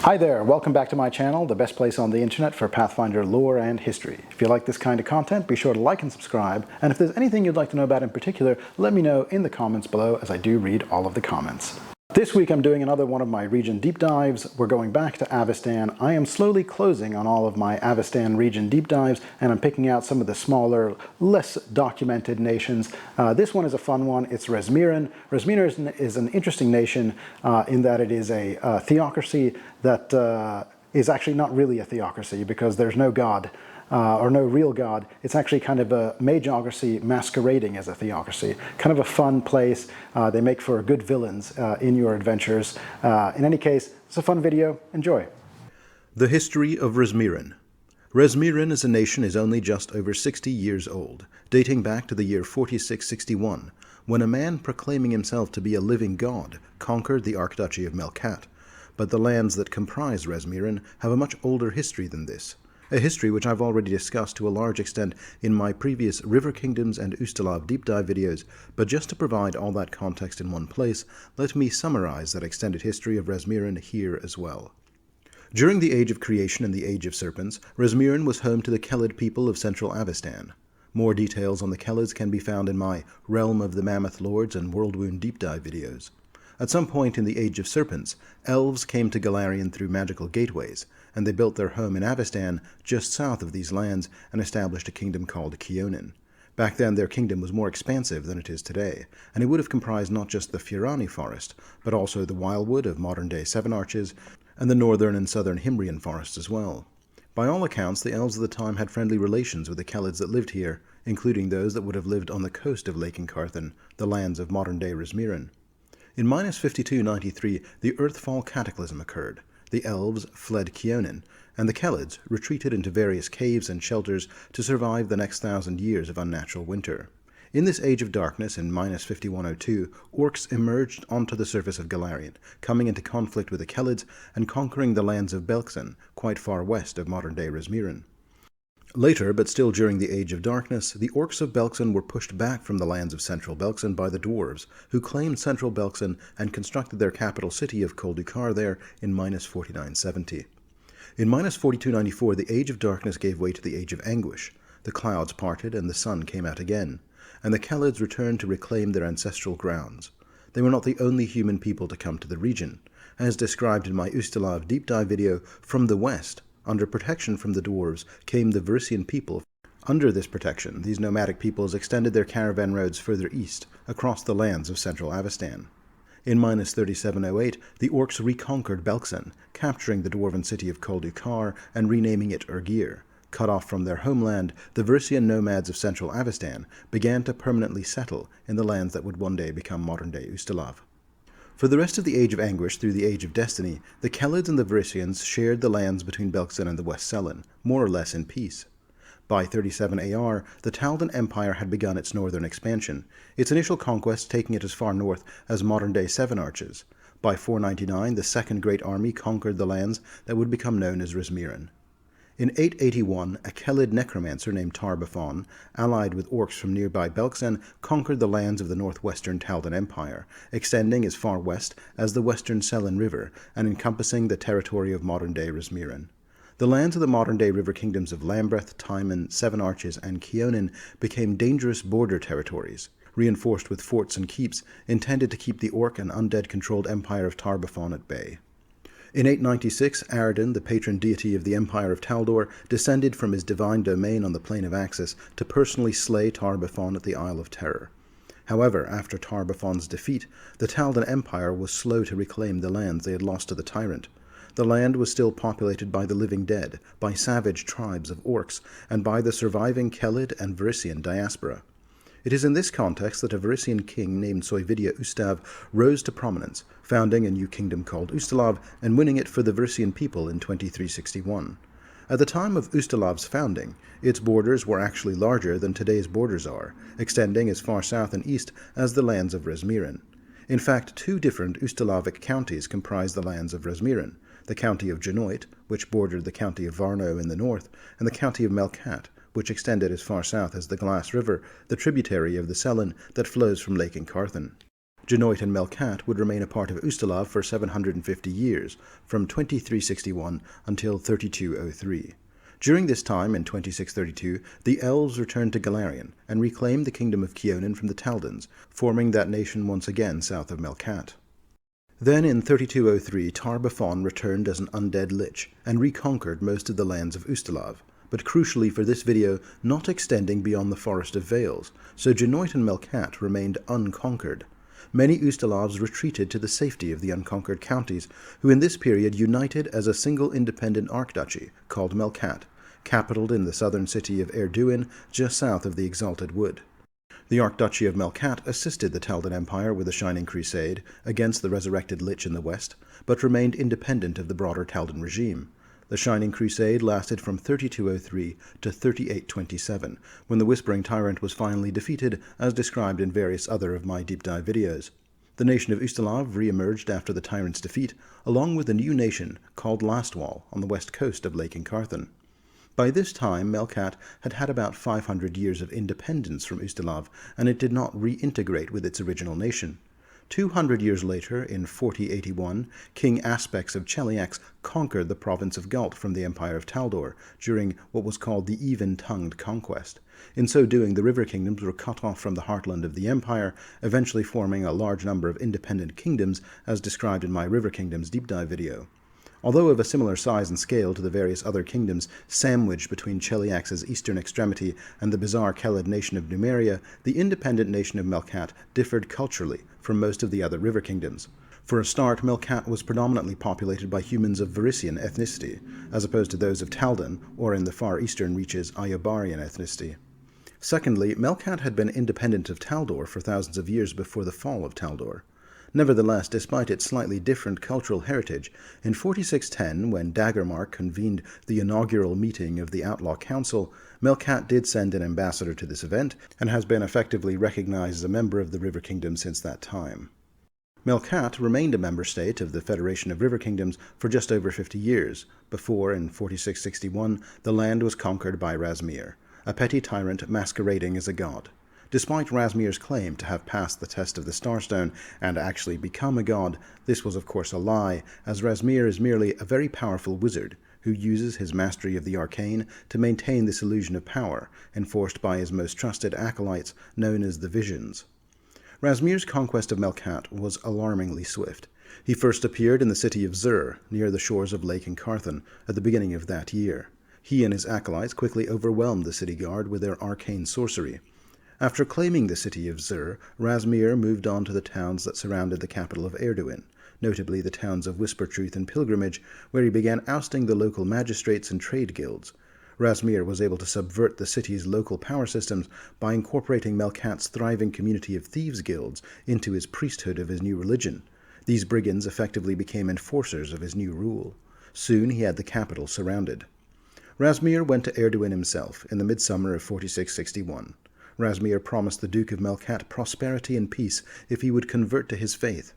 Hi there, welcome back to my channel, the best place on the internet for Pathfinder lore and history. If you like this kind of content, be sure to like and subscribe, and if there's anything you'd like to know about in particular, let me know in the comments below, as I do read all of the comments. This week I'm doing another one of my region deep dives. We're going back to Avestan. I am slowly closing on all of my Avestan region deep dives, and I'm picking out some of the smaller, less documented nations. This one is a fun one. It's Razmiran. Razmiran is an interesting nation in that it is a theocracy that is actually not really a theocracy because there's no god. Or no real god. It's actually kind of a magocracy masquerading as a theocracy. Kind of a fun place. They make for good villains in your adventures. In any case, it's a fun video. Enjoy. The history of Razmiran. Razmiran as a nation is only just over 60 years old, dating back to the year 4661, when a man proclaiming himself to be a living god conquered the Archduchy of Melkat. But the lands that comprise Razmiran have a much older history than this. A history which I've already discussed to a large extent in my previous River Kingdoms and Ustalav deep dive videos, but just to provide all that context in one place, let me summarize that extended history of Razmiran here as well. During the Age of Creation and the Age of Serpents, Razmiran was home to the Kelid people of central Avestan. More details on the Kelids can be found in my Realm of the Mammoth Lords and Worldwound deep dive videos. At some point in the Age of Serpents, elves came to Golarion through magical gateways, and they built their home in Avestan just south of these lands and established a kingdom called Keonin. Back then their kingdom was more expansive than it is today, and it would have comprised not just the Furani forest, but also the wildwood of modern-day Seven Arches, and the northern and southern Himbrian forests as well. By all accounts, the elves of the time had friendly relations with the Kelids that lived here, including those that would have lived on the coast of Lake Carthan, the lands of modern-day Razmiran. In minus 5293, the Earthfall Cataclysm occurred. The elves fled Keonin, and the Kelids retreated into various caves and shelters to survive the next 1,000 years of unnatural winter. In this Age of Darkness, in minus 5102, orcs emerged onto the surface of Golarion, coming into conflict with the Kelids and conquering the lands of Belkzen, quite far west of modern-day Razmiran. Later, but still during the Age of Darkness, the orcs of Belkzen were pushed back from the lands of central Belkzen by the dwarves, who claimed central Belkzen and constructed their capital city of Kol Dukar there in minus 4970. In minus 4294, the Age of Darkness gave way to the Age of Anguish. The clouds parted and the sun came out again, and the Kelids returned to reclaim their ancestral grounds. They were not the only human people to come to the region. As described in my Ustalav deep dive video, from the west, under protection from the dwarves, came the Vrisian people. Under this protection, these nomadic peoples extended their caravan roads further east, across the lands of central Avestan. In minus 3708, the orcs reconquered Belkzen, capturing the dwarven city of Kol Dukar and renaming it Urgir. Cut off from their homeland, the Vrisian nomads of central Avestan began to permanently settle in the lands that would one day become modern-day Ustalav. For the rest of the Age of Anguish through the Age of Destiny, the Kelids and the Vrisians shared the lands between Belkzen and the West Sellen, more or less in peace. By 37 AR, the Taldan Empire had begun its northern expansion, its initial conquest taking it as far north as modern-day Seven Arches. By 499, the Second Great Army conquered the lands that would become known as Razmiran. In 881, a Kelid necromancer named Tar-Baphon, allied with orcs from nearby Belkzen, conquered the lands of the northwestern Taldan Empire, extending as far west as the western Sellen River and encompassing the territory of modern-day Razmiran. The lands of the modern-day river kingdoms of Lambeth, Timon, Seven Arches, and Keonin became dangerous border territories, reinforced with forts and keeps intended to keep the orc and undead-controlled empire of Tar-Baphon at bay. In 896, Aradin, the patron deity of the Empire of Taldor, descended from his divine domain on the plain of Axis to personally slay Tar-Baphon at the Isle of Terror. However, after Tar-Baphon's defeat, the Taldan Empire was slow to reclaim the lands they had lost to the tyrant. The land was still populated by the living dead, by savage tribes of orcs, and by the surviving Kelid and Vrisian diaspora. It is in this context that a Vrisian king named Soyvidia Ustav rose to prominence, founding a new kingdom called Ustalav and winning it for the Vrisian people in 2361. At the time of Ustalav's founding, its borders were actually larger than today's borders are, extending as far south and east as the lands of Razmiran. In fact, two different Ustalavic counties comprise the lands of Razmiran, the county of Genoit, which bordered the county of Varno in the north, and the county of Melkat, which extended as far south as the Glass River, the tributary of the Sellen that flows from Lake Carthan. Genoit and Melkat would remain a part of Ustalav for 750 years, from 2361 until 3203. During this time, in 2632, the elves returned to Galarian and reclaimed the kingdom of Kionin from the Taldans, forming that nation once again south of Melkat. Then in 3203, Tar-Baphon returned as an undead lich and reconquered most of the lands of Ustalav, but crucially for this video, not extending beyond the Forest of Vales, so Genoit and Melkat remained unconquered. Many Ustalavs retreated to the safety of the unconquered counties, who in this period united as a single independent archduchy called Melkat, capitaled in the southern city of Erduin, just south of the Exalted Wood. The Archduchy of Melkat assisted the Taldan Empire with a shining crusade against the resurrected Lich in the west, but remained independent of the broader Taldan regime. The Shining Crusade lasted from 3203 to 3827, when the Whispering Tyrant was finally defeated, as described in various other of my deep dive videos. The nation of Ustalav re-emerged after the tyrant's defeat, along with a new nation called Lastwall on the west coast of Lake Incarthan. By this time, Melkat had had about 500 years of independence from Ustalav, and it did not reintegrate with its original nation. 200 years later, in 4081, King Aspects of Cheliax conquered the province of Galt from the Empire of Taldor during what was called the Even-Tongued Conquest. In so doing, the river kingdoms were cut off from the heartland of the empire, eventually forming a large number of independent kingdoms, as described in my River Kingdoms deep dive video. Although of a similar size and scale to the various other kingdoms sandwiched between Cheliax's eastern extremity and the bizarre Kelid nation of Numeria, the independent nation of Melkat differed culturally from most of the other river kingdoms. For a start, Melkat was predominantly populated by humans of Varisian ethnicity, as opposed to those of Taldan, or in the far eastern reaches, Iobarian ethnicity. Secondly, Melkat had been independent of Taldor for thousands of years before the fall of Taldor. Nevertheless, despite its slightly different cultural heritage, in 4610, when Daggermark convened the inaugural meeting of the Outlaw Council, Melkat did send an ambassador to this event, and has been effectively recognized as a member of the River Kingdom since that time. Melkat remained a member state of the Federation of River Kingdoms for just over 50 years, before, in 4661, the land was conquered by Razmir, a petty tyrant masquerading as a god. Despite Razmir's claim to have passed the test of the Starstone and actually become a god, this was of course a lie, as Razmir is merely a very powerful wizard who uses his mastery of the arcane to maintain this illusion of power, enforced by his most trusted acolytes known as the Visions. Razmir's conquest of Melkat was alarmingly swift. He first appeared in the city of Zur, near the shores of Lake Incarthan, at the beginning of that year. He and his acolytes quickly overwhelmed the city guard with their arcane sorcery. After claiming the city of Zur, Razmir moved on to the towns that surrounded the capital of Erduin, notably the towns of Whispertruth and Pilgrimage, where he began ousting the local magistrates and trade guilds. Razmir was able to subvert the city's local power systems by incorporating Melkat's thriving community of thieves guilds into his priesthood of his new religion. These brigands effectively became enforcers of his new rule. Soon he had the capital surrounded. Razmir went to Erduin himself in the midsummer of 4661. Razmir promised the Duke of Melkat prosperity and peace if he would convert to his faith.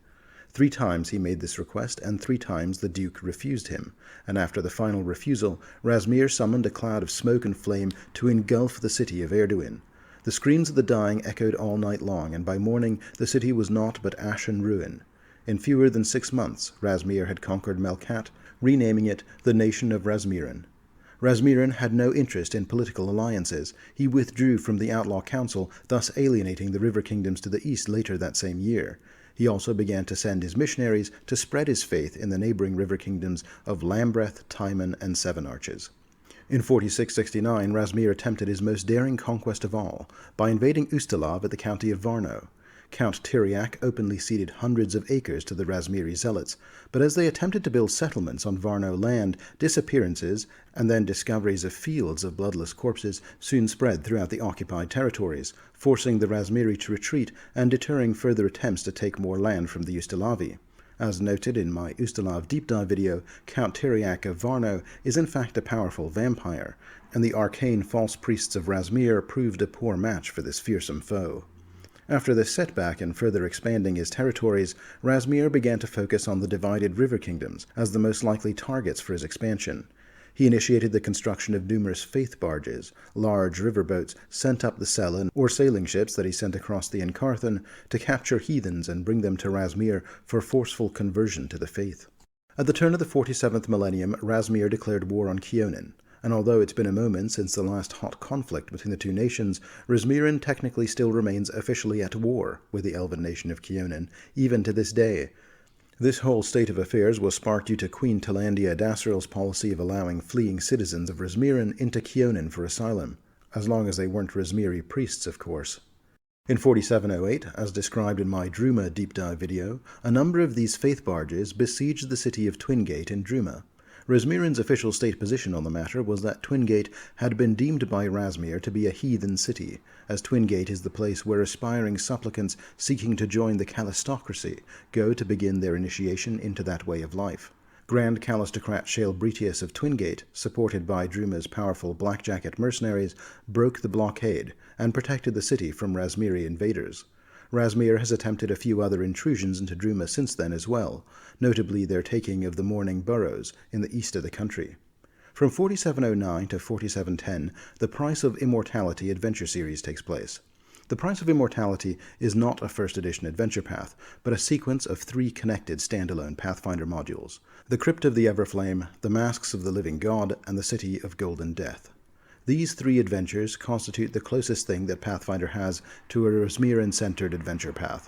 3 times he made this request, and 3 times the Duke refused him, and after the final refusal, Razmir summoned a cloud of smoke and flame to engulf the city of Erduin. The screams of the dying echoed all night long, and by morning the city was naught but ash and ruin. In fewer than 6 months, Razmir had conquered Melkat, renaming it the Nation of Razmiran. Razmiran had no interest in political alliances. He withdrew from the Outlaw Council, thus alienating the river kingdoms to the east later that same year. He also began to send his missionaries to spread his faith in the neighboring river kingdoms of Lambreth, Timon, and Seven Arches. In 4669, Razmir attempted his most daring conquest of all, by invading Ustalav at the county of Varno. Count Tyriak openly ceded hundreds of acres to the Razmiri zealots, but as they attempted to build settlements on Varno land, disappearances and then discoveries of fields of bloodless corpses soon spread throughout the occupied territories, forcing the Razmiri to retreat and deterring further attempts to take more land from the Ustalavi. As noted in my Ustalav deep dive video, Count Tyriak of Varno is in fact a powerful vampire, and the arcane false priests of Razmir proved a poor match for this fearsome foe. After this setback in further expanding his territories, Razmir began to focus on the divided river kingdoms as the most likely targets for his expansion. He initiated the construction of numerous faith barges, large riverboats sent up the Selen, or sailing ships that he sent across the Encarthan to capture heathens and bring them to Razmir for forceful conversion to the faith. At the turn of the 47th millennium, Razmir declared war on Kionin, and although it's been a moment since the last hot conflict between the two nations, Razmiran technically still remains officially at war with the elven nation of Kionin, even to this day. This whole state of affairs was sparked due to Queen Talandia Dasril's policy of allowing fleeing citizens of Razmiran into Kionin for asylum, as long as they weren't Razmiri priests, of course. In 4708, as described in my Druma deep dive video, a number of these faith barges besieged the city of Twingate in Druma. Razmiran's official state position on the matter was that Twingate had been deemed by Razmir to be a heathen city, as Twingate is the place where aspiring supplicants seeking to join the Calistocracy go to begin their initiation into that way of life. Grand Calistocrat Shale Britius of Twingate, supported by Druma's powerful blackjacket mercenaries, broke the blockade and protected the city from Razmiri invaders. Razmir has attempted a few other intrusions into Druma since then as well, notably their taking of the Morning Boroughs in the east of the country. From 4709 to 4710, the Price of Immortality adventure series takes place. The Price of Immortality is not a first edition adventure path, but a sequence of 3 connected standalone Pathfinder modules: the Crypt of the Everflame, the Masks of the Living God, and the City of Golden Death. These 3 adventures constitute the closest thing that Pathfinder has to a Razmiran-centered adventure path.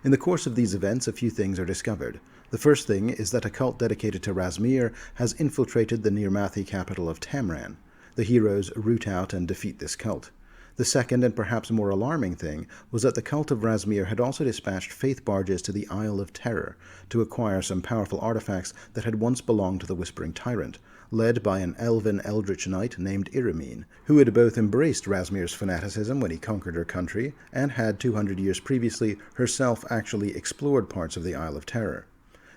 In the course of these events, a few things are discovered. The first thing is that a cult dedicated to Razmir has infiltrated the Nirmathi capital of Tamran. The heroes root out and defeat this cult. The second and perhaps more alarming thing was that the cult of Razmir had also dispatched faith barges to the Isle of Terror to acquire some powerful artifacts that had once belonged to the Whispering Tyrant, led by an elven eldritch knight named Iramine, who had both embraced Razmir's fanaticism when he conquered her country, and had 200 years previously herself actually explored parts of the Isle of Terror.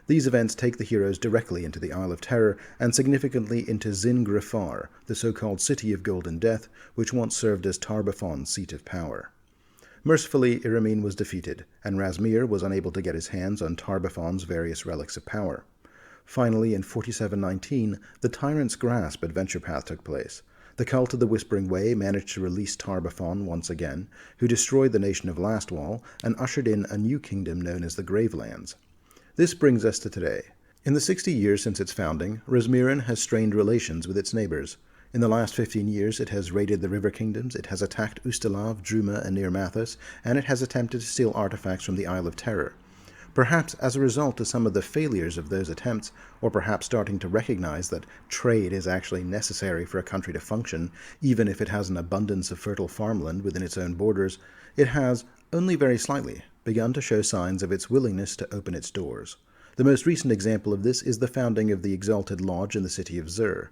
These events take the heroes directly into the Isle of Terror, and significantly into Zin Grifar, the so-called City of Golden Death, which once served as Tarbafon's seat of power. Mercifully, Iramine was defeated, and Razmir was unable to get his hands on Tarbafon's various relics of power. Finally, in 4719, the Tyrant's Grasp adventure path took place. The cult of the Whispering Way managed to release Tarbafon once again, who destroyed the nation of Lastwall and ushered in a new kingdom known as the Gravelands. This brings us to today. In the 60 years since its founding, Razmiran has strained relations with its neighbors. In the last 15 years, it has raided the river kingdoms, it has attacked Ustalav, Druma, and Nirmathas, and it has attempted to steal artifacts from the Isle of Terror. Perhaps as a result of some of the failures of those attempts, or perhaps starting to recognize that trade is actually necessary for a country to function, even if it has an abundance of fertile farmland within its own borders, it has, only very slightly, begun to show signs of its willingness to open its doors. The most recent example of this is the founding of the Exalted Lodge in the city of Zur.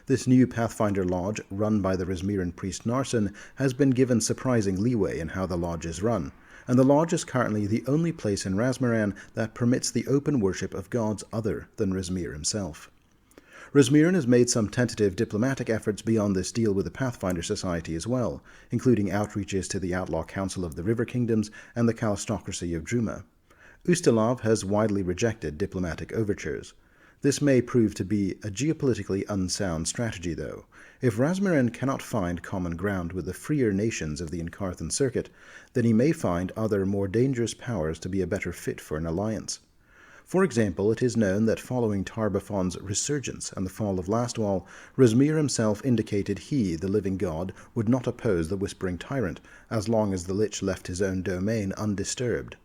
This new Pathfinder Lodge, run by the Razmiran priest Narsen, has been given surprising leeway in how the lodge is run, and the lodge is currently the only place in Razmiran that permits the open worship of gods other than Razmir himself. Razmiran has made some tentative diplomatic efforts beyond this deal with the Pathfinder Society as well, including outreaches to the Outlaw Council of the River Kingdoms and the Calistocracy of Druma. Ustalav has widely rejected diplomatic overtures. This may prove to be a geopolitically unsound strategy, though. If Razmiran cannot find common ground with the freer nations of the Encarthan Circuit, then he may find other, more dangerous powers to be a better fit for an alliance. For example, it is known that following Tarbafon's resurgence and the fall of Lastwall, Razmir himself indicated he, the Living God, would not oppose the Whispering Tyrant as long as the Lich left his own domain undisturbed.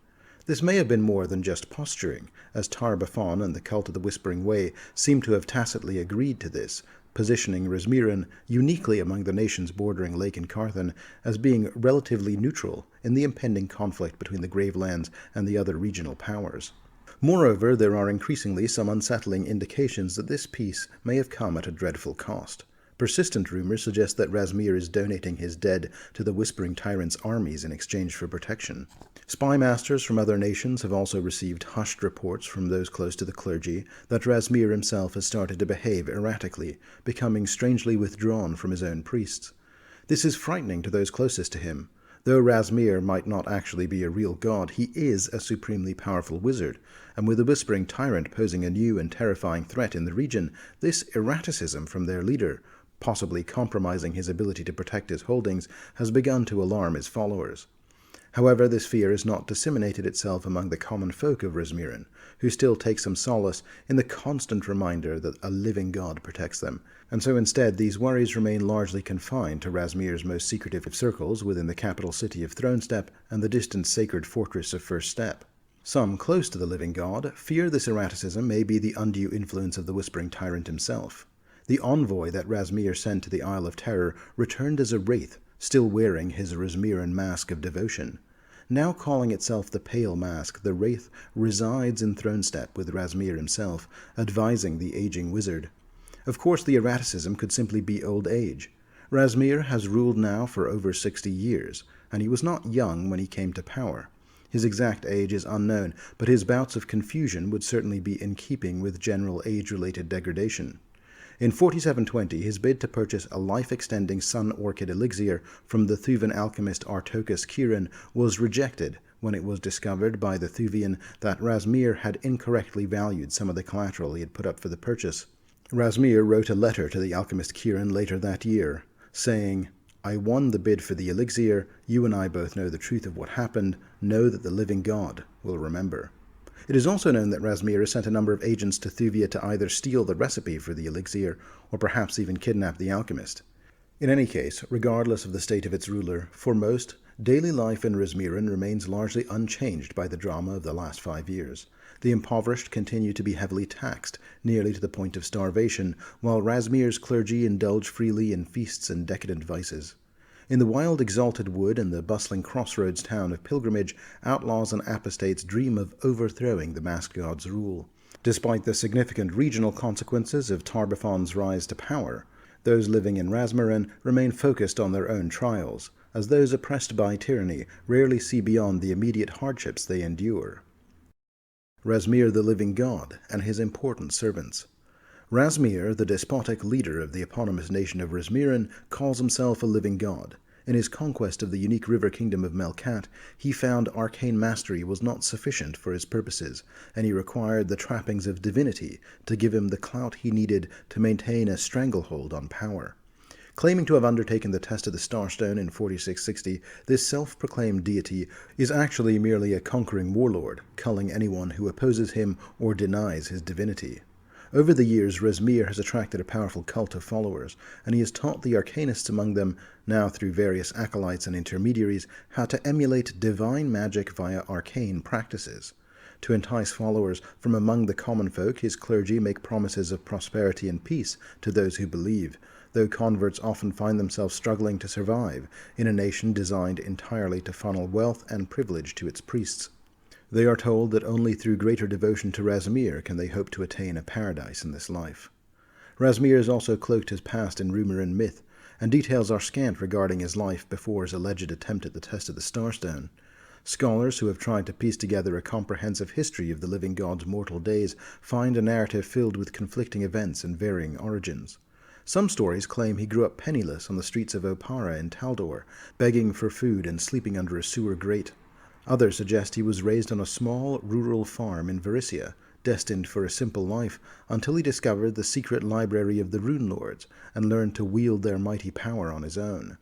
This may have been more than just posturing, as Tarbafon and the Cult of the Whispering Way seem to have tacitly agreed to this, positioning Razmiran uniquely among the nations bordering Lake Encarthan as being relatively neutral in the impending conflict between the Gravelands and the other regional powers. Moreover, there are increasingly some unsettling indications that this peace may have come at a dreadful cost. Persistent rumors suggest that Razmir is donating his dead to the Whispering Tyrant's armies in exchange for protection. Spy masters from other nations have also received hushed reports from those close to the clergy that Razmir himself has started to behave erratically, becoming strangely withdrawn from his own priests. This is frightening to those closest to him. Though Razmir might not actually be a real god, he is a supremely powerful wizard, and with the Whispering Tyrant posing a new and terrifying threat in the region, this erraticism from their leader, possibly compromising his ability to protect his holdings, has begun to alarm his followers. However, this fear has not disseminated itself among the common folk of Razmiran, who still take some solace in the constant reminder that a living god protects them, and so instead these worries remain largely confined to Razmir's most secretive circles within the capital city of Thronestep and the distant sacred fortress of First Step. Some close to the living god fear this erraticism may be the undue influence of the Whispering Tyrant himself. The envoy that Razmir sent to the Isle of Terror returned as a wraith, still wearing his Razmiran mask of devotion. Now calling itself the Pale Mask, the wraith resides in Thronestep with Razmir himself, advising the aging wizard. Of course, the erraticism could simply be old age. Razmir has ruled now for over 60 years, and he was not young when he came to power. His exact age is unknown, but his bouts of confusion would certainly be in keeping with general age-related degradation. In 4720, his bid to purchase a life-extending sun orchid elixir from the Thuvan alchemist Artokas Kirin was rejected when it was discovered by the Thuvian that Razmir had incorrectly valued some of the collateral he had put up for the purchase. Razmir wrote a letter to the alchemist Kirin later that year, saying, "I won the bid for the elixir. You and I both know the truth of what happened. Know that the living god will remember." It is also known that Razmir has sent a number of agents to Thuvia to either steal the recipe for the elixir or perhaps even kidnap the alchemist. In any case, regardless of the state of its ruler, for most, daily life in Razmiran remains largely unchanged by the drama of the last 5 years. The impoverished continue to be heavily taxed, nearly to the point of starvation, while Razmir's clergy indulge freely in feasts and decadent vices. In the wild exalted wood and the bustling crossroads town of Pilgrimage, outlaws and apostates dream of overthrowing the masked god's rule. Despite the significant regional consequences of Tarbafon's rise to power, those living in Razmiran remain focused on their own trials, as those oppressed by tyranny rarely see beyond the immediate hardships they endure. Razmir the Living God and his important servants. Razmir, the despotic leader of the eponymous nation of Razmiran, calls himself a living god. In his conquest of the unique river kingdom of Melkat, he found arcane mastery was not sufficient for his purposes, and he required the trappings of divinity to give him the clout he needed to maintain a stranglehold on power. Claiming to have undertaken the test of the Starstone in 4660, this self-proclaimed deity is actually merely a conquering warlord, culling anyone who opposes him or denies his divinity. Over the years, Razmir has attracted a powerful cult of followers, and he has taught the arcanists among them, now through various acolytes and intermediaries, how to emulate divine magic via arcane practices. To entice followers from among the common folk, his clergy make promises of prosperity and peace to those who believe, though converts often find themselves struggling to survive in a nation designed entirely to funnel wealth and privilege to its priests. They are told that only through greater devotion to Razmir can they hope to attain a paradise in this life. Razmir has also cloaked his past in rumor and myth, and details are scant regarding his life before his alleged attempt at the test of the Starstone. Scholars who have tried to piece together a comprehensive history of the living god's mortal days find a narrative filled with conflicting events and varying origins. Some stories claim he grew up penniless on the streets of Opara in Taldor, begging for food and sleeping under a sewer grate. Others suggest he was raised on a small rural farm in Varissia, destined for a simple life, until he discovered the secret library of the Rune Lords and learned to wield their mighty power on his own.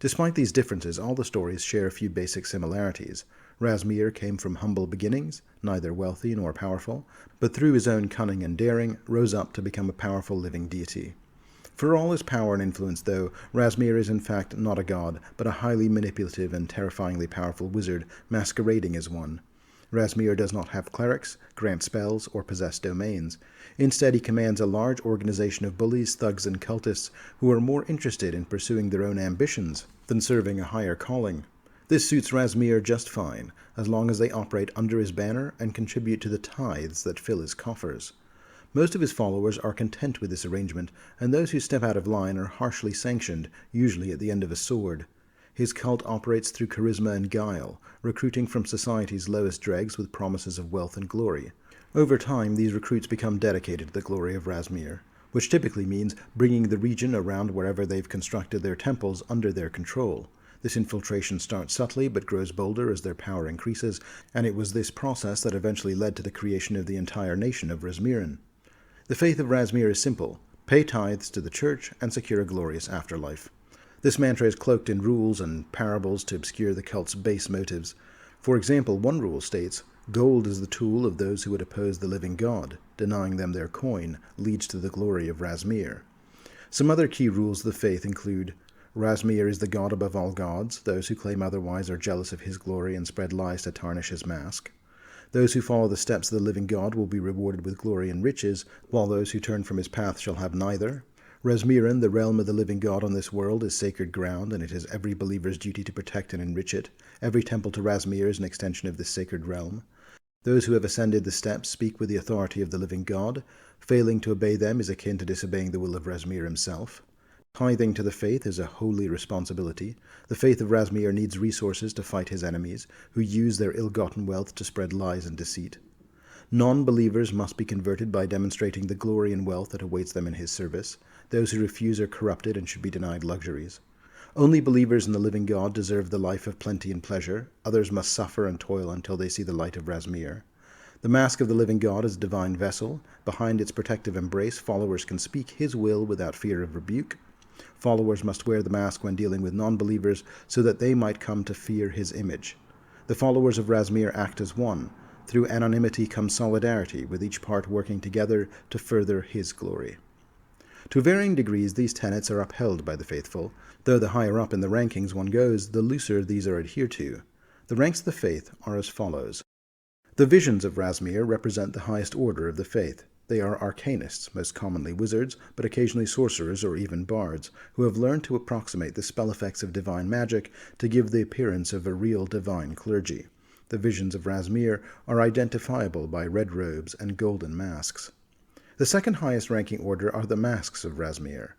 Despite these differences, all the stories share a few basic similarities. Razmir came from humble beginnings, neither wealthy nor powerful, but through his own cunning and daring, rose up to become a powerful living deity. For all his power and influence, though, Razmir is in fact not a god, but a highly manipulative and terrifyingly powerful wizard masquerading as one. Razmir does not have clerics, grant spells, or possess domains. Instead, he commands a large organization of bullies, thugs, and cultists who are more interested in pursuing their own ambitions than serving a higher calling. This suits Razmir just fine, as long as they operate under his banner and contribute to the tithes that fill his coffers. Most of his followers are content with this arrangement, and those who step out of line are harshly sanctioned, usually at the end of a sword. His cult operates through charisma and guile, recruiting from society's lowest dregs with promises of wealth and glory. Over time, these recruits become dedicated to the glory of Razmir, which typically means bringing the region around wherever they've constructed their temples under their control. This infiltration starts subtly but grows bolder as their power increases, and it was this process that eventually led to the creation of the entire nation of Razmiran. The faith of Razmir is simple: pay tithes to the church and secure a glorious afterlife. This mantra is cloaked in rules and parables to obscure the cult's base motives. For example, one rule states, "Gold is the tool of those who would oppose the living God. Denying them their coin leads to the glory of Razmir." Some other key rules of the faith include, Razmir is the god above all gods. Those who claim otherwise are jealous of his glory and spread lies to tarnish his mask. Those who follow the steps of the living God will be rewarded with glory and riches, while those who turn from his path shall have neither. Razmiran, the realm of the living God on this world, is sacred ground, and it is every believer's duty to protect and enrich it. Every temple to Razmir is an extension of this sacred realm. Those who have ascended the steps speak with the authority of the living God. Failing to obey them is akin to disobeying the will of Razmir himself. Tithing to the faith is a holy responsibility. The faith of Razmir needs resources to fight his enemies, who use their ill-gotten wealth to spread lies and deceit. Non-believers must be converted by demonstrating the glory and wealth that awaits them in his service. Those who refuse are corrupted and should be denied luxuries. Only believers in the living God deserve the life of plenty and pleasure. Others must suffer and toil until they see the light of Razmir. The mask of the living God is a divine vessel. Behind its protective embrace, followers can speak his will without fear of rebuke. Followers must wear the mask when dealing with non-believers so that they might come to fear his image. The followers of Razmir act as one. Through anonymity comes solidarity, with each part working together to further his glory. To varying degrees, these tenets are upheld by the faithful. Though the higher up in the rankings one goes, the looser these are adhered to. The ranks of the faith are as follows. The visions of Razmir represent the highest order of the faith. They are arcanists, most commonly wizards, but occasionally sorcerers or even bards, who have learned to approximate the spell effects of divine magic to give the appearance of a real divine clergy. The visions of Razmir are identifiable by red robes and golden masks. The second highest ranking order are the masks of Razmir.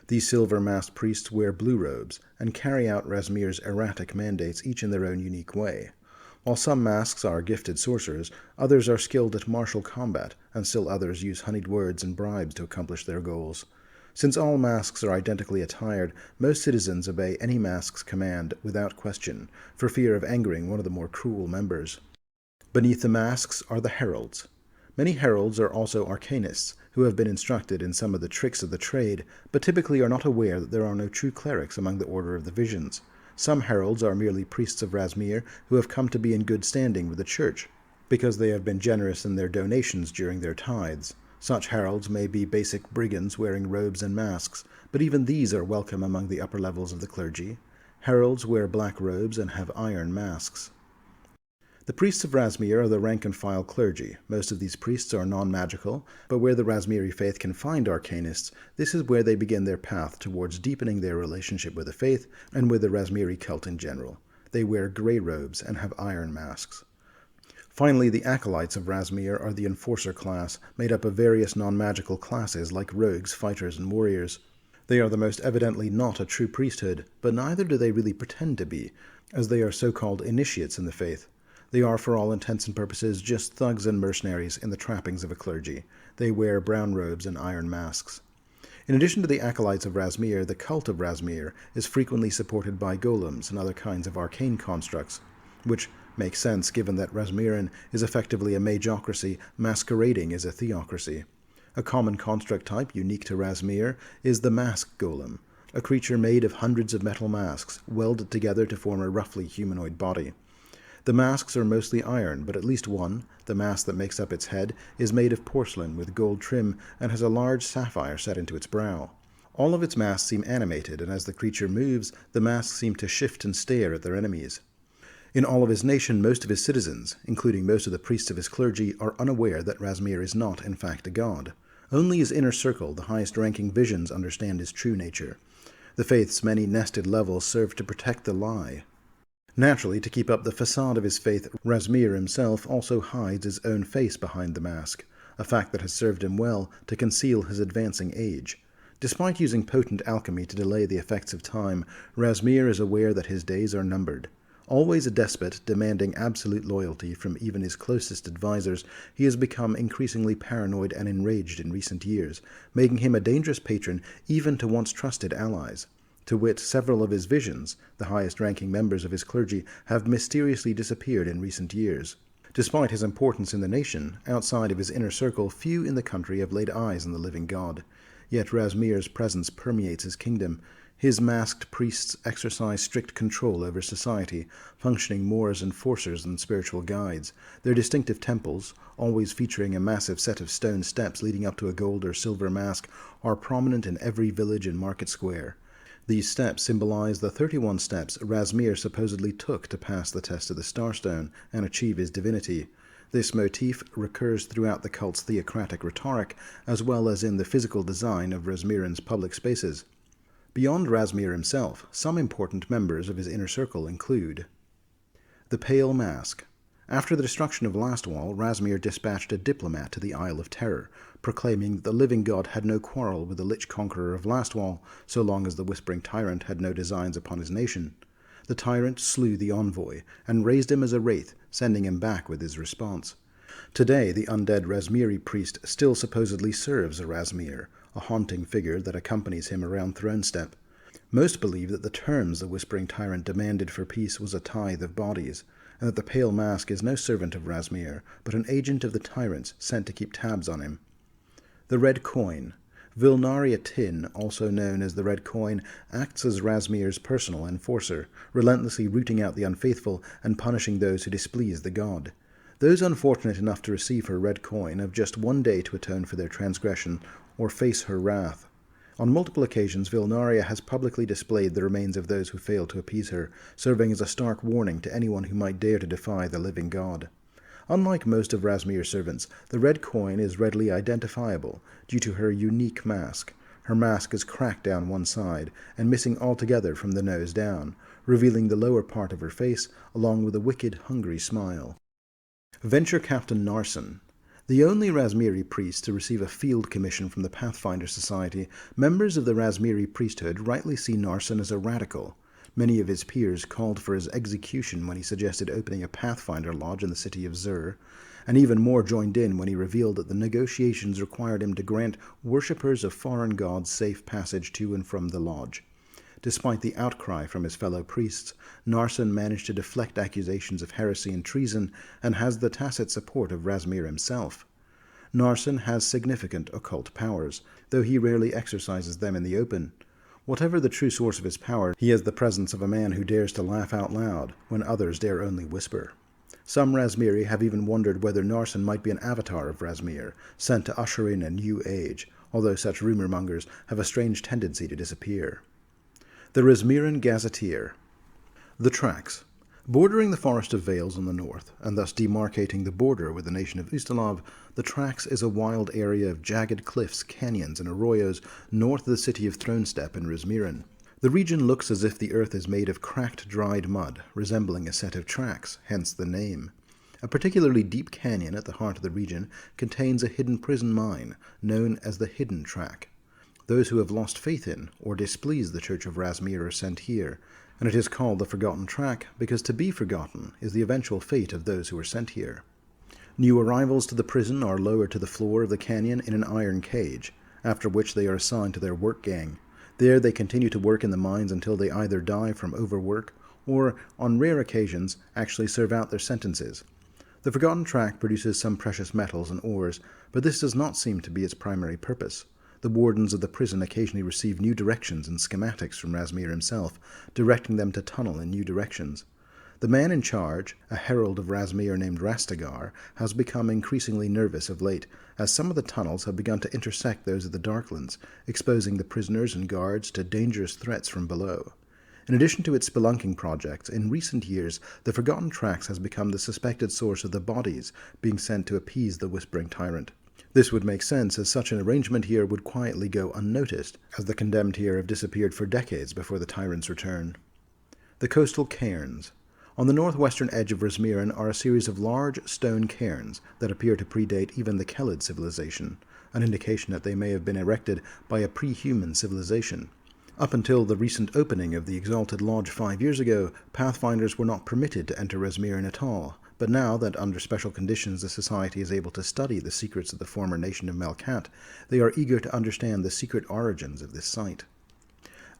These silver-masked priests wear blue robes and carry out Razmir's erratic mandates, each in their own unique way. While some masks are gifted sorcerers, others are skilled at martial combat, and still others use honeyed words and bribes to accomplish their goals. Since all masks are identically attired, most citizens obey any mask's command without question, for fear of angering one of the more cruel members. Beneath the masks are the heralds. Many heralds are also arcanists, who have been instructed in some of the tricks of the trade, but typically are not aware that there are no true clerics among the Order of the Visions. Some heralds are merely priests of Razmir who have come to be in good standing with the church, because they have been generous in their donations during their tithes. Such heralds may be basic brigands wearing robes and masks, but even these are welcome among the upper levels of the clergy. Heralds wear black robes and have iron masks. The priests of Razmir are the rank-and-file clergy. Most of these priests are non-magical, but where the Razmiri faith can find arcanists, this is where they begin their path towards deepening their relationship with the faith and with the Razmiri cult in general. They wear grey robes and have iron masks. Finally, the acolytes of Razmir are the enforcer class, made up of various non-magical classes like rogues, fighters, and warriors. They are the most evidently not a true priesthood, but neither do they really pretend to be, as they are so-called initiates in the faith. They are, for all intents and purposes, just thugs and mercenaries in the trappings of a clergy. They wear brown robes and iron masks. In addition to the acolytes of Razmir, the cult of Razmir is frequently supported by golems and other kinds of arcane constructs, which makes sense given that Razmiran is effectively a magocracy masquerading as a theocracy. A common construct type unique to Razmir is the mask golem, a creature made of hundreds of metal masks, welded together to form a roughly humanoid body. The masks are mostly iron, but at least one, the mask that makes up its head, is made of porcelain with gold trim and has a large sapphire set into its brow. All of its masks seem animated, and as the creature moves, the masks seem to shift and stare at their enemies. In all of his nation, most of his citizens, including most of the priests of his clergy, are unaware that Razmir is not, in fact, a god. Only his inner circle, the highest-ranking visions, understand his true nature. The faith's many nested levels serve to protect the lie. Naturally, to keep up the facade of his faith, Razmir himself also hides his own face behind the mask, a fact that has served him well to conceal his advancing age. Despite using potent alchemy to delay the effects of time, Razmir is aware that his days are numbered. Always a despot, demanding absolute loyalty from even his closest advisors, he has become increasingly paranoid and enraged in recent years, making him a dangerous patron even to once trusted allies. To wit, several of his visions, the highest-ranking members of his clergy, have mysteriously disappeared in recent years. Despite his importance in the nation, outside of his inner circle, few in the country have laid eyes on the living God. Yet Razmir's presence permeates his kingdom. His masked priests exercise strict control over society, functioning more as enforcers than spiritual guides. Their distinctive temples, always featuring a massive set of stone steps leading up to a gold or silver mask, are prominent in every village and market square. These steps symbolize the 31 steps Razmir supposedly took to pass the test of the Starstone and achieve his divinity. This motif recurs throughout the cult's theocratic rhetoric, as well as in the physical design of Razmiran's public spaces. Beyond Razmir himself, some important members of his inner circle include the Pale Mask. After the destruction of Lastwall, Razmir dispatched a diplomat to the Isle of Terror, proclaiming that the living god had no quarrel with the Lich Conqueror of Lastwall, so long as the Whispering Tyrant had no designs upon his nation. The tyrant slew the envoy, and raised him as a wraith, sending him back with his response. Today, the undead Razmiri priest still supposedly serves a Razmir, a haunting figure that accompanies him around Thronestep. Most believe that the terms the Whispering Tyrant demanded for peace was a tithe of bodies, and that the Pale Mask is no servant of Razmir, but an agent of the tyrants sent to keep tabs on him. The Red Coin. Vilnaria Tin, also known as the Red Coin, acts as Razmir's personal enforcer, relentlessly rooting out the unfaithful and punishing those who displease the god. Those unfortunate enough to receive her Red Coin have just one day to atone for their transgression or face her wrath. On multiple occasions, Vilnaria has publicly displayed the remains of those who failed to appease her, serving as a stark warning to anyone who might dare to defy the living god. Unlike most of Razmir's servants, the Red Coin is readily identifiable due to her unique mask. Her mask is cracked down one side and missing altogether from the nose down, revealing the lower part of her face along with a wicked, hungry smile. Venture Captain Narsen. The only Razmiri priest to receive a field commission from the Pathfinder Society, members of the Razmiri priesthood rightly see Narsen as a radical. Many of his peers called for his execution when he suggested opening a Pathfinder lodge in the city of Zur, and even more joined in when he revealed that the negotiations required him to grant worshippers of foreign gods safe passage to and from the lodge. Despite the outcry from his fellow priests, Narsen managed to deflect accusations of heresy and treason and has the tacit support of Razmir himself. Narsen has significant occult powers, though he rarely exercises them in the open. Whatever the true source of his power, he has the presence of a man who dares to laugh out loud when others dare only whisper. Some Razmiri have even wondered whether Narsen might be an avatar of Razmir, sent to usher in a new age, although such rumor-mongers have a strange tendency to disappear. The Razmiran Gazetteer. The Tracks. Bordering the Forest of Vales on the north, and thus demarcating the border with the nation of Ustalav, the Tracks is a wild area of jagged cliffs, canyons, and arroyos north of the city of Thronestep in Razmiran. The region looks as if the earth is made of cracked, dried mud, resembling a set of tracks, hence the name. A particularly deep canyon at the heart of the region contains a hidden prison mine, known as the Hidden Track. Those who have lost faith in or displeased the Church of Razmir are sent here, and it is called the Forgotten Track because to be forgotten is the eventual fate of those who are sent here. New arrivals to the prison are lowered to the floor of the canyon in an iron cage, after which they are assigned to their work gang. There they continue to work in the mines until they either die from overwork or, on rare occasions, actually serve out their sentences. The Forgotten Track produces some precious metals and ores, but this does not seem to be its primary purpose. The wardens of the prison occasionally receive new directions and schematics from Razmir himself, directing them to tunnel in new directions. The man in charge, a herald of Razmir named Rastagar, has become increasingly nervous of late, as some of the tunnels have begun to intersect those of the Darklands, exposing the prisoners and guards to dangerous threats from below. In addition to its spelunking projects, in recent years, the Forgotten Tracks has become the suspected source of the bodies being sent to appease the Whispering Tyrant. This would make sense, as such an arrangement here would quietly go unnoticed, as the condemned here have disappeared for decades before the tyrant's return. The Coastal Cairns. On the northwestern edge of Razmiran are a series of large stone cairns that appear to predate even the Kelid civilization, an indication that they may have been erected by a pre-human civilization. Up until the recent opening of the Exalted Lodge 5 years ago, Pathfinders were not permitted to enter Razmiran at all, but now that under special conditions the Society is able to study the secrets of the former nation of Melkat, they are eager to understand the secret origins of this site.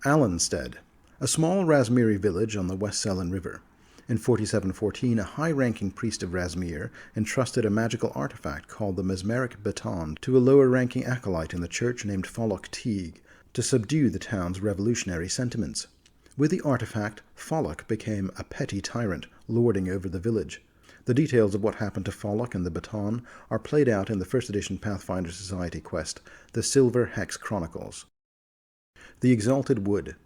Allenstead, a small Razmiri village on the West Selin River. In 4714, a high-ranking priest of Razmir entrusted a magical artifact called the Mesmeric Baton to a lower-ranking acolyte in the church named Follock Teague to subdue the town's revolutionary sentiments. With the artifact, Follock became a petty tyrant, lording over the village. The details of what happened to Follock and the Baton are played out in the first edition Pathfinder Society quest, The Silver Hex Chronicles. The Exalted Wood.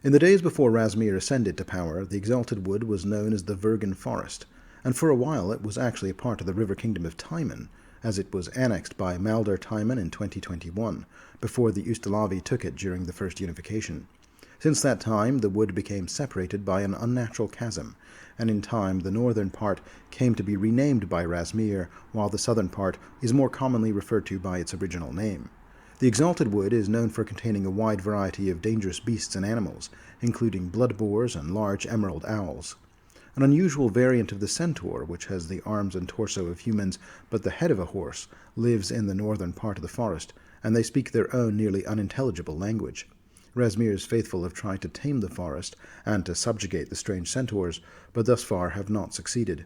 In the days before Razmir ascended to power, the Exalted Wood was known as the Virgin Forest, and for a while it was actually a part of the River Kingdom of Timon, as it was annexed by Maldor Timon in 2021, before the Ustalavi took it during the First Unification. Since that time, the wood became separated by an unnatural chasm, and in time the northern part came to be renamed by Razmir, while the southern part is more commonly referred to by its original name. The Exalted Wood is known for containing a wide variety of dangerous beasts and animals, including blood boars and large emerald owls. An unusual variant of the centaur, which has the arms and torso of humans but the head of a horse, lives in the northern part of the forest, and they speak their own nearly unintelligible language. Razmir's faithful have tried to tame the forest and to subjugate the strange centaurs, but thus far have not succeeded.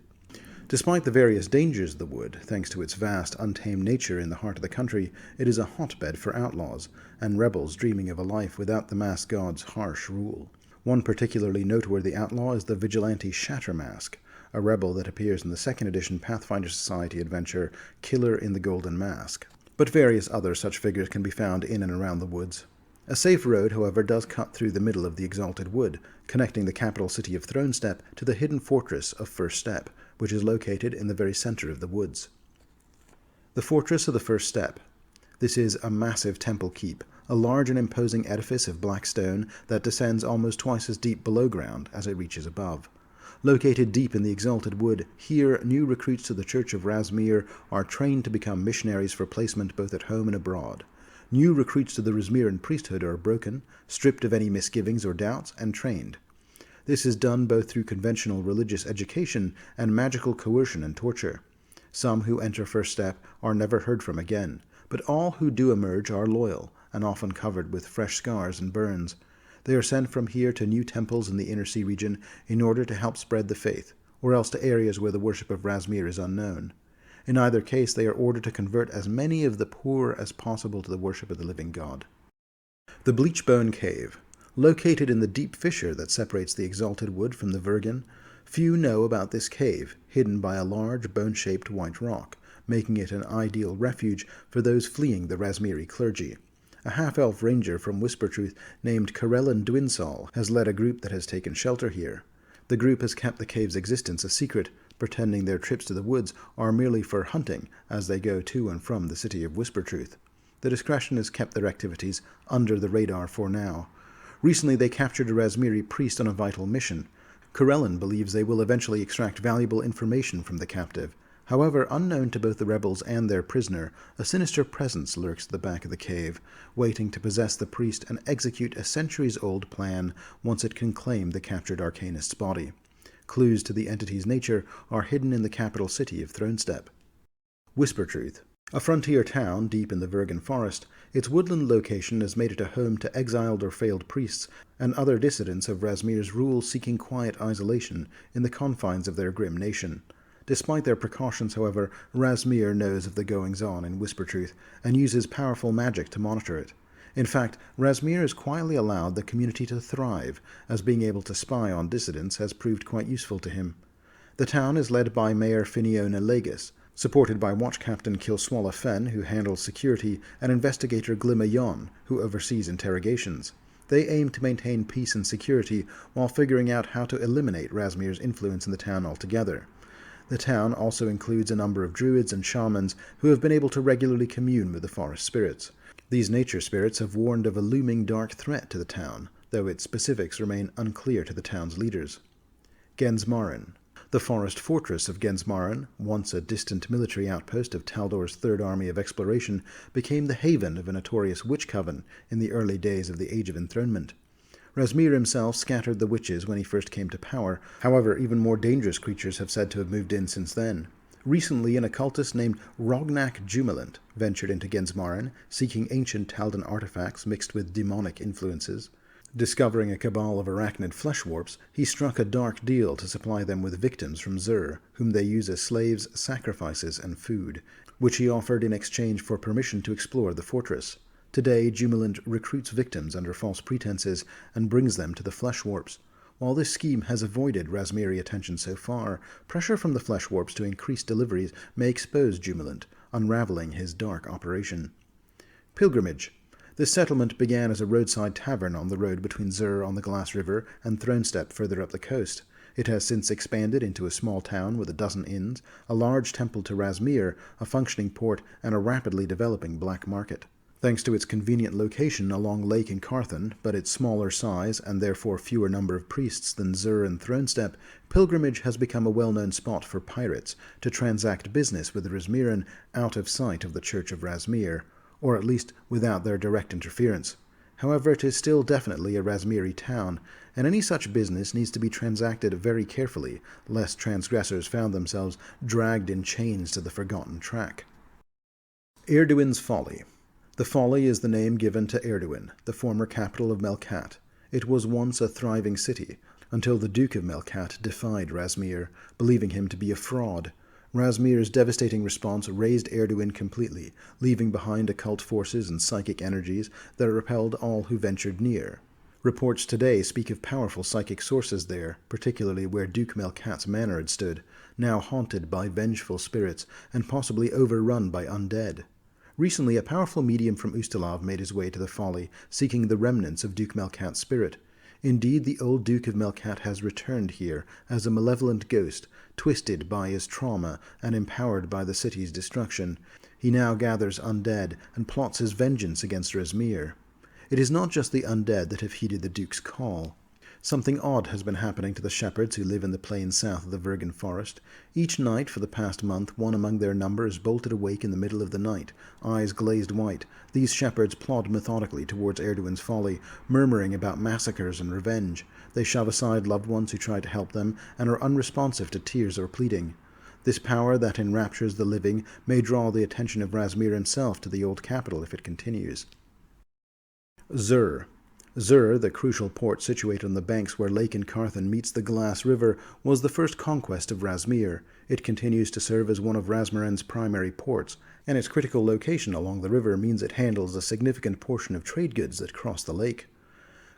Despite the various dangers of the wood, thanks to its vast, untamed nature in the heart of the country, it is a hotbed for outlaws and rebels dreaming of a life without the masked god's harsh rule. One particularly noteworthy outlaw is the vigilante Shattermask, a rebel that appears in the second edition Pathfinder Society adventure Killer in the Golden Mask. But various other such figures can be found in and around the woods. A safe road, however, does cut through the middle of the Exalted Wood, connecting the capital city of Thronestep to the hidden fortress of First Step, which is located in the very center of the woods. The Fortress of the First Step. This is a massive temple keep, a large and imposing edifice of black stone that descends almost twice as deep below ground as it reaches above. Located deep in the Exalted Wood, here new recruits to the Church of Razmir are trained to become missionaries for placement both at home and abroad. New recruits to the Razmiran priesthood are broken, stripped of any misgivings or doubts, and trained. This is done both through conventional religious education and magical coercion and torture. Some who enter First Step are never heard from again, but all who do emerge are loyal, and often covered with fresh scars and burns. They are sent from here to new temples in the Inner Sea region in order to help spread the faith, or else to areas where the worship of Razmir is unknown. In either case, they are ordered to convert as many of the poor as possible to the worship of the living God. The Bleachbone Cave. Located in the deep fissure that separates the Exalted Wood from the Virgin, few know about this cave, hidden by a large bone-shaped white rock, making it an ideal refuge for those fleeing the Razmiri clergy. A half-elf ranger from Whispertruth named Karellan Dwinsall has led a group that has taken shelter here. The group has kept the cave's existence a secret, pretending their trips to the woods are merely for hunting as they go to and from the city of Whispertruth. The discretion has kept their activities under the radar for now. Recently they captured a Razmiri priest on a vital mission. Karellan believes they will eventually extract valuable information from the captive. However, unknown to both the rebels and their prisoner, a sinister presence lurks at the back of the cave, waiting to possess the priest and execute a centuries-old plan once it can claim the captured arcanist's body. Clues to the entity's nature are hidden in the capital city of Thronestep. Whispertruth. A frontier town deep in the Virgin Forest, its woodland location has made it a home to exiled or failed priests and other dissidents of Razmir's rule seeking quiet isolation in the confines of their grim nation. Despite their precautions, however, Razmir knows of the goings-on in Whispertruth and uses powerful magic to monitor it. In fact, Razmir has quietly allowed the community to thrive, as being able to spy on dissidents has proved quite useful to him. The town is led by Mayor Finiona Legis, supported by Watch Captain Kilswalla Fen, who handles security, and Investigator Glimmer Yon, who oversees interrogations. They aim to maintain peace and security while figuring out how to eliminate Razmir's influence in the town altogether. The town also includes a number of druids and shamans who have been able to regularly commune with the forest spirits. These nature spirits have warned of a looming dark threat to the town, though its specifics remain unclear to the town's leaders. Gensmarin. The forest fortress of Gensmarin, once a distant military outpost of Taldor's Third Army of Exploration, became the haven of a notorious witch coven in the early days of the Age of Enthronement. Razmir himself scattered the witches when he first came to power. However, even more dangerous creatures have said to have moved in since then. Recently, an occultist named Rognak Jubilant ventured into Gensmarin, seeking ancient Taldan artifacts mixed with demonic influences. Discovering a cabal of arachnid flesh warps, he struck a dark deal to supply them with victims from Zur, whom they use as slaves, sacrifices, and food, which he offered in exchange for permission to explore the fortress. Today, Jubilant recruits victims under false pretenses and brings them to the flesh warps. While this scheme has avoided Razmiri attention so far, pressure from the flesh warps to increase deliveries may expose Jubilant, unraveling his dark operation. Pilgrimage. This settlement began as a roadside tavern on the road between Zur on the Glass River and Thronestep further up the coast. It has since expanded into a small town with a dozen inns, a large temple to Razmir, a functioning port, and a rapidly developing black market. Thanks to its convenient location along Lake Carthen, but its smaller size and therefore fewer number of priests than Zur and Thronestep, Pilgrimage has become a well-known spot for pirates to transact business with the Razmiran out of sight of the Church of Razmir, or at least without their direct interference. However, it is still definitely a Razmiri town, and any such business needs to be transacted very carefully, lest transgressors found themselves dragged in chains to the forgotten track. Erduin's Folly. The Folly is the name given to Erduin, the former capital of Melkat. It was once a thriving city, until the Duke of Melkat defied Razmir, believing him to be a fraud. Razmir's devastating response razed Erduin completely, leaving behind occult forces and psychic energies that repelled all who ventured near. Reports today speak of powerful psychic sources there, particularly where Duke Melkat's manor had stood, now haunted by vengeful spirits and possibly overrun by undead. Recently, a powerful medium from Ustalav made his way to the Folly, seeking the remnants of Duke Melkat's spirit. Indeed, the old Duke of Melkat has returned here as a malevolent ghost, twisted by his trauma and empowered by the city's destruction. He now gathers undead and plots his vengeance against Razmir. It is not just the undead that have heeded the Duke's call. Something odd has been happening to the shepherds who live in the plains south of the Virgin Forest. Each night for the past month, one among their number is bolted awake in the middle of the night, eyes glazed white. These shepherds plod methodically towards Erduin's Folly, murmuring about massacres and revenge. They shove aside loved ones who try to help them and are unresponsive to tears or pleading. This power that enraptures the living may draw the attention of Razmir himself to the old capital if it continues. Zur. Zur, the crucial port situated on the banks where Lake Carthen meets the Glass River, was the first conquest of Razmir. It continues to serve as one of Razmiran's primary ports, and its critical location along the river means it handles a significant portion of trade goods that cross the lake.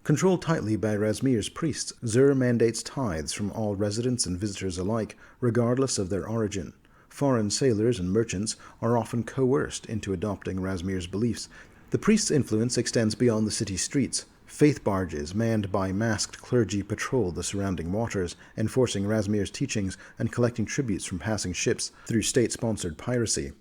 Controlled tightly by Razmir's priests, Zur mandates tithes from all residents and visitors alike, regardless of their origin. Foreign sailors and merchants are often coerced into adopting Razmir's beliefs. The priest's influence extends beyond the city streets. Faith barges manned by masked clergy patrol the surrounding waters, enforcing Razmir's teachings and collecting tributes from passing ships through state-sponsored piracy.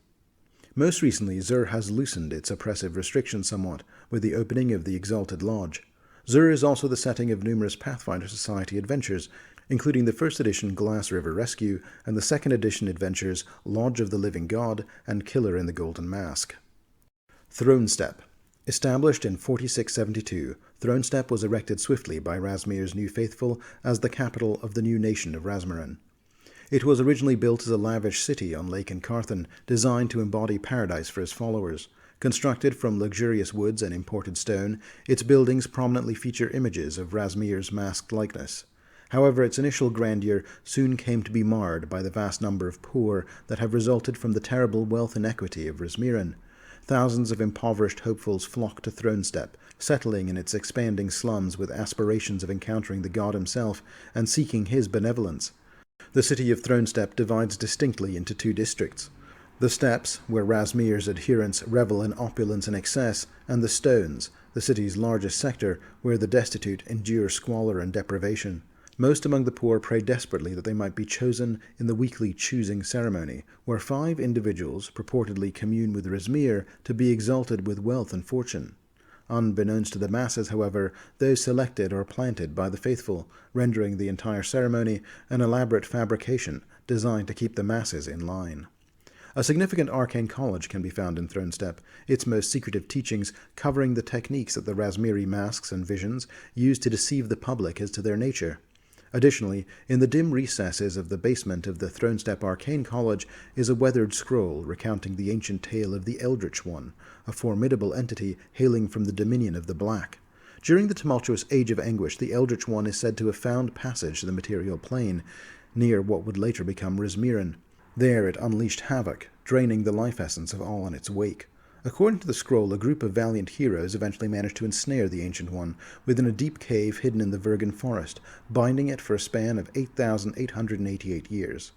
Most recently, Zur has loosened its oppressive restrictions somewhat with the opening of the Exalted Lodge. Zur is also the setting of numerous Pathfinder Society adventures, including the first edition Glass River Rescue and the second edition adventures Lodge of the Living God and Killer in the Golden Mask. Thronestep. Established in 4672, Thronestep was erected swiftly by Razmir's new faithful as the capital of the new nation of Razmiran. It was originally built as a lavish city on Lake Carthen, designed to embody paradise for his followers. Constructed from luxurious woods and imported stone, its buildings prominently feature images of Razmir's masked likeness. However, its initial grandeur soon came to be marred by the vast number of poor that have resulted from the terrible wealth inequity of Razmiran. Thousands of impoverished hopefuls flock to Thronestep, settling in its expanding slums with aspirations of encountering the god himself and seeking his benevolence. The city of Thronestep divides distinctly into two districts: the steppes, where Razmir's adherents revel in opulence and excess, and the stones, the city's largest sector, where the destitute endure squalor and deprivation. Most among the poor pray desperately that they might be chosen in the weekly choosing ceremony, where 5 individuals purportedly commune with Razmir to be exalted with wealth and fortune. Unbeknownst to the masses, however, those selected are planted by the faithful, rendering the entire ceremony an elaborate fabrication designed to keep the masses in line. A significant arcane college can be found in Thronestep, its most secretive teachings covering the techniques that the Razmiri masks and visions use to deceive the public as to their nature. Additionally, in the dim recesses of the basement of the Thronestep Arcane College is a weathered scroll recounting the ancient tale of the Eldritch One, a formidable entity hailing from the dominion of the Black. During the tumultuous Age of Anguish, the Eldritch One is said to have found passage to the material plane, near what would later become Razmiran. There it unleashed havoc, draining the life essence of all in its wake. According to the scroll, a group of valiant heroes eventually managed to ensnare the Ancient One within a deep cave hidden in the Virgin Forest, binding it for a span of 8,888 years.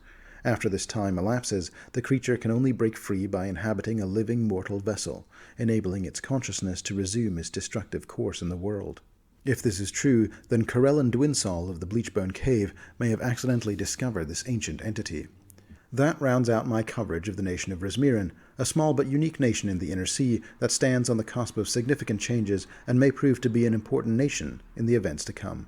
After this time elapses, the creature can only break free by inhabiting a living mortal vessel, enabling its consciousness to resume its destructive course in the world. If this is true, then Corellin Dwinsol of the Bleachbone Cave may have accidentally discovered this ancient entity. That rounds out my coverage of the nation of Razmiran, a small but unique nation in the Inner Sea that stands on the cusp of significant changes and may prove to be an important nation in the events to come.